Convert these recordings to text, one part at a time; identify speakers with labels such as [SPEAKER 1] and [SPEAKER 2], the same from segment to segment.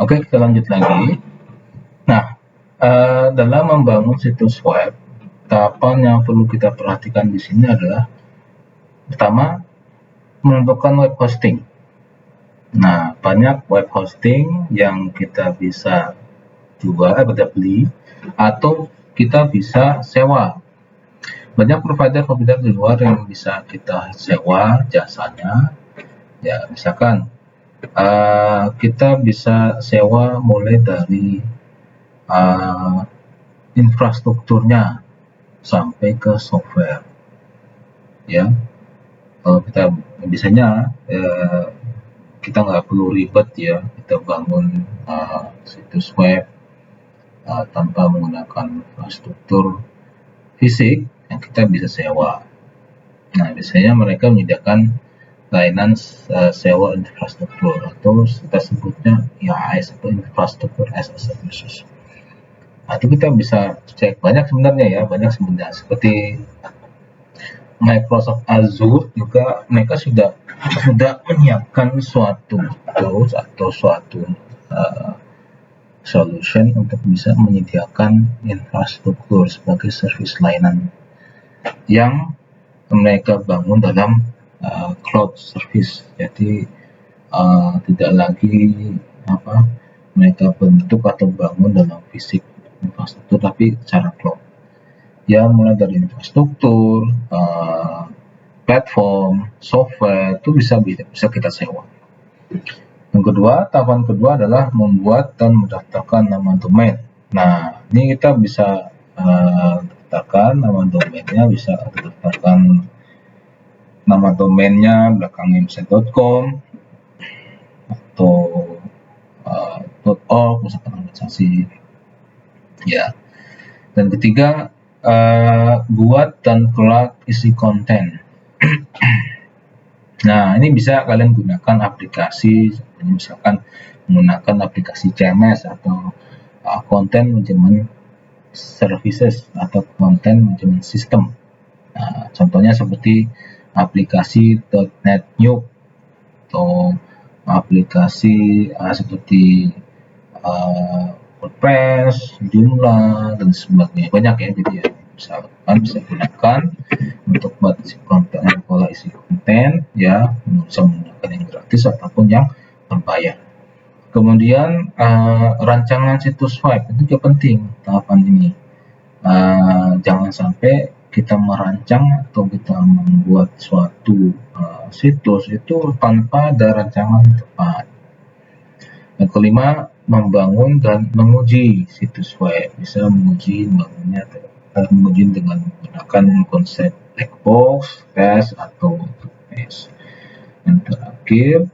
[SPEAKER 1] Oke, kita lanjut lagi. Nah, dalam membangun situs web, tahapan yang perlu kita perhatikan di sini adalah pertama, menentukan web hosting. Nah, banyak web hosting yang kita bisa jual, beli, atau kita bisa sewa. Banyak provider-provider di luar yang bisa kita sewa jasanya. Ya, misalkan kita bisa sewa mulai dari uh, infrastrukturnya sampai ke software. Ya, kalau kita biasanya kita nggak perlu ribet ya, kita bangun situs web tanpa menggunakan infrastruktur fisik yang kita bisa sewa. Nah, biasanya mereka menyediakan layanan sewa infrastruktur atau kita sebutnya IaaS atau infrastruktur as a services. Nah, itu kita bisa cek banyak sebenarnya ya, banyak sebenarnya seperti Microsoft Azure juga mereka sudah menyiapkan suatu tools atau suatu uh, solution untuk bisa menyediakan infrastruktur sebagai service layanan yang mereka bangun dalam cloud service. Jadi tidak lagi mereka bentuk atau bangun dalam fisik infrastruktur tapi secara cloud. Ya mulai dari infrastruktur, platform, software itu bisa kita sewa. Yang kedua, tahapan kedua adalah membuat dan mendaftarkan nama domain. Nah, ini kita bisa daftarkan nama domainnya, bisa daftarkan nama domainnya belakangnya misalnya .com atau .org misalkan organisasi. Ya. Dan ketiga, buat dan kelola isi konten. Nah, ini bisa kalian gunakan aplikasi, misalkan menggunakan aplikasi CMS atau content management services atau content management system. Nah, contohnya seperti aplikasi .NET New atau aplikasi seperti WordPress, Joomla, dan sebagainya. Banyak ya, jadi ya bisa gunakan untuk buat isi konten, pola isi konten, ya bisa menggunakan yang gratis ataupun yang berbayar. Kemudian rancangan situs web itu juga penting tahapan ini. Jangan sampai kita merancang atau kita membuat suatu situs itu tanpa ada rancangan tepat. Yang kelima, membangun dan menguji situs web. Bisa menguji dengan menggunakan konsep black box, test, atau test. Yang terakhir,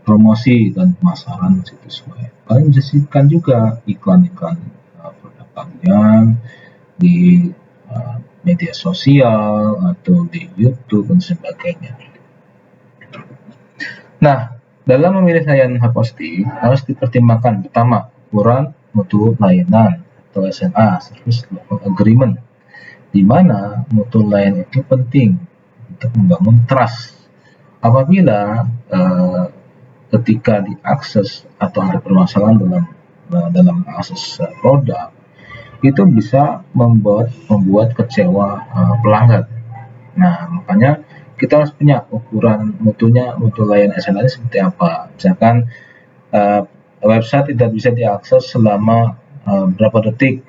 [SPEAKER 1] promosi dan pemasaran situs web. Kalian bisa juga iklan-iklan produk kalian di media sosial atau di YouTube dan sebagainya. Nah, dalam memilih layanan hosting harus dipertimbangkan pertama ukuran mutu layanan atau SLA (Service Level Agreement), di mana mutu layanan itu penting untuk membangun trust. Apabila ketika diakses atau ada permasalahan dalam akses produk, itu bisa membuat kecewa pelanggan. Nah, makanya kita harus punya ukuran mutu layanan SLA seperti apa. Misalkan website tidak bisa diakses selama berapa detik.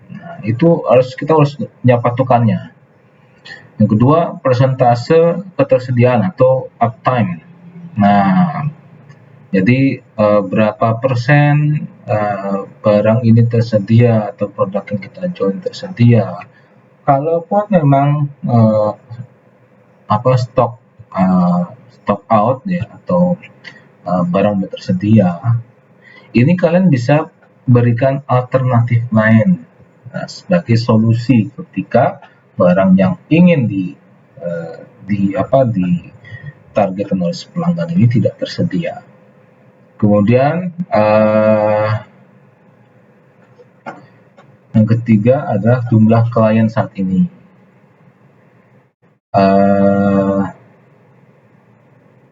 [SPEAKER 1] Nah, itu kita harus punya patokannya. Yang kedua, persentase ketersediaan atau uptime. Nah, jadi berapa persen barang ini tersedia atau produk yang kita jual tersedia. Kalaupun memang stok out ya atau barang tersedia, ini kalian bisa berikan alternatif lain sebagai solusi ketika barang yang ingin ditargetkan oleh pelanggan ini tidak tersedia. Kemudian yang ketiga adalah jumlah klien saat ini.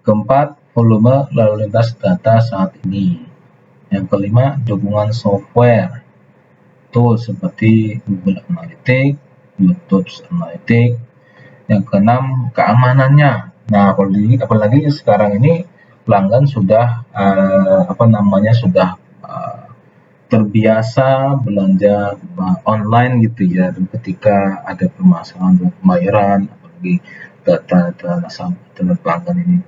[SPEAKER 1] Keempat, volume lalu lintas data saat ini. Yang kelima, dukungan software, tools seperti Google Analytics, YouTube Analytics. Yang keenam, keamanannya. Nah, apalagi sekarang ini pelanggan sudah sudah terbiasa belanja online gitu ya, dan ketika ada permasalahan dalam pembayaran, apalagi data nasabah pelanggan ini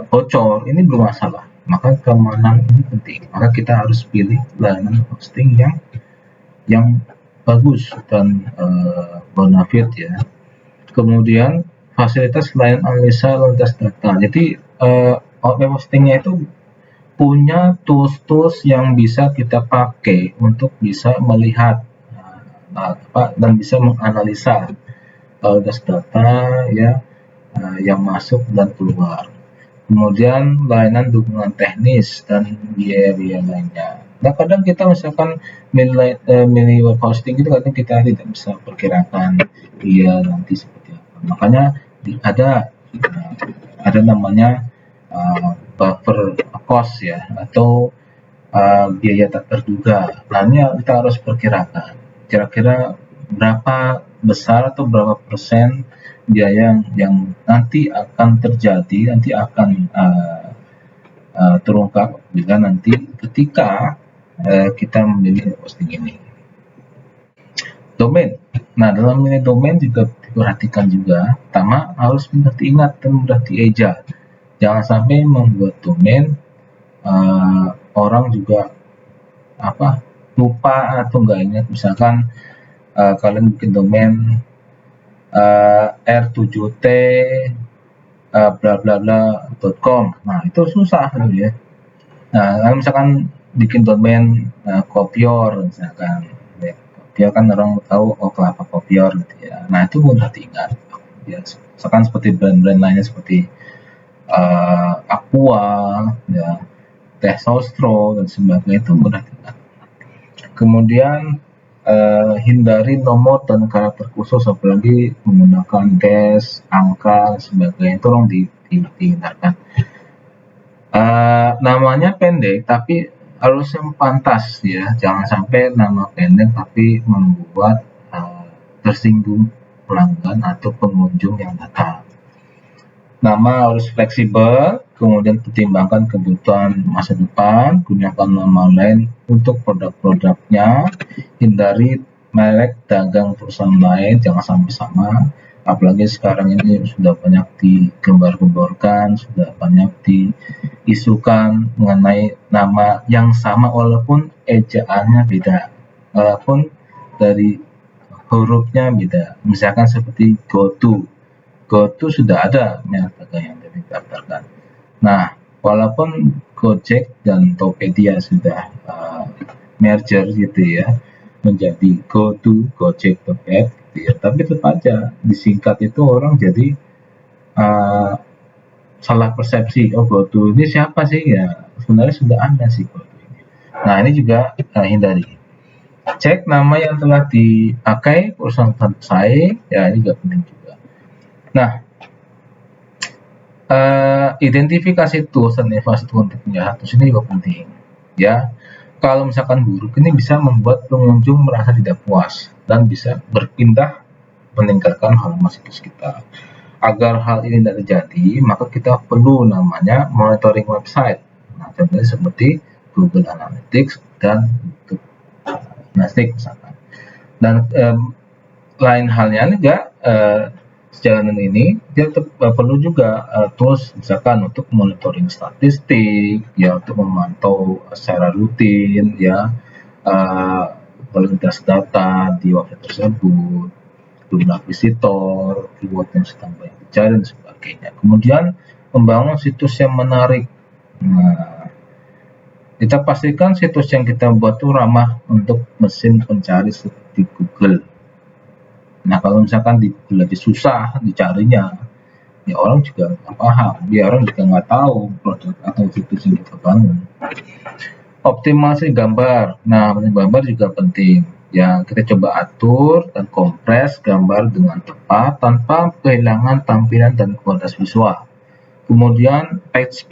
[SPEAKER 1] bocor, ini bermasalah, maka keamanan ini penting. Maka kita harus pilih layanan hosting yang bagus dan bonafit ya. Kemudian fasilitas layanan analisa lintas data. Jadi web hostingnya itu punya tools-tools yang bisa kita pakai untuk bisa melihat dan bisa menganalisa lintas data ya yang masuk dan keluar. Kemudian layanan dukungan teknis dan biaya-biaya lainnya. Nah, kadang kita misalkan milih web hosting itu kadang kita tidak bisa perkirakan dia nanti seperti apa. Makanya ada namanya buffer cost ya, atau biaya tak terduga. Nah, ini kita harus perkirakan kira-kira berapa besar atau berapa persen biaya yang nanti akan terjadi, nanti akan terungkap bila nanti ketika kita memilih hosting ini. Domain. Nah, dalam memilih domain juga diperhatikan juga, pertama harus mudah diingat dan mudah dieja. Jangan sampai membuat domain orang juga lupa atau nggak ingat. Misalkan kalian bikin domain r7t bla bla bla.com. Nah, itu susah gitu ya. Nah, kalau misalkan bikin domain Kopior misalkan, Kopior kan orang tahu kelapa Kopior gitu ya. Nah, itu mudah diingat ya. Misalkan seperti brand-brand lainnya seperti Aqua ya, Teh Sostro dan sebagainya, itu mudah diingat. Kemudian hindari nomor dan karakter khusus, apalagi menggunakan dash, angka, sebagainya, itu orang dihindarkan. Namanya pendek tapi harus yang pantas ya, jangan sampai nama pendek tapi membuat tersinggung pelanggan atau pengunjung yang datang. Nama harus fleksibel, kemudian pertimbangkan kebutuhan masa depan, gunakan nama lain untuk produk-produknya, hindari merek dagang perusahaan lain, jangan sampai sama. Apalagi sekarang ini sudah banyak digembar-gemborkan, sudah banyak diisukan mengenai nama yang sama walaupun ejaannya beda, walaupun dari hurufnya beda. Misalkan seperti GoTo sudah ada merek dagang yang didaftarkan. Nah, walaupun Gojek dan Tokopedia sudah merger gitu ya, menjadi GoTo, Gojek, Topet, gitu ya, tapi tetap aja disingkat itu orang jadi salah persepsi. Oh, GoTo ini siapa sih ya? Sebenarnya sudah ada sih GoTo ini. Nah, ini juga hindari. Cek nama yang telah dipakai perusahaan pesaing, ya ini juga penting juga. Nah, identifikasi tools dan infrastruktur untuk penjahat tools ini juga penting ya. Kalau misalkan buruk, ini bisa membuat pengunjung merasa tidak puas dan bisa berpindah meninggalkan halaman situs kita. Agar hal ini tidak terjadi, maka kita perlu namanya monitoring website. Nah, contohnya seperti Google Analytics dan YouTube Analytics misalkan. Dan lain halnya juga sejalan ini dia perlu juga tools misalkan untuk monitoring statistik ya, untuk memantau secara rutin ya kualitas data di website tersebut, jumlah visitor, keyword yang sedang banyak dicari dan sebagainya. Kemudian membangun situs yang menarik. Nah, kita pastikan situs yang kita buat itu ramah untuk mesin pencari seperti Google. Nah, kalau misalkan di Google aja susah dicarinya, ya orang juga nggak paham, dia orang juga nggak tahu produk atau situs yang kita bangun. Optimasi gambar. Nah, gambar juga penting. Ya, kita coba atur dan kompres gambar dengan tepat tanpa kehilangan tampilan dan kualitas visual. Kemudian page speed.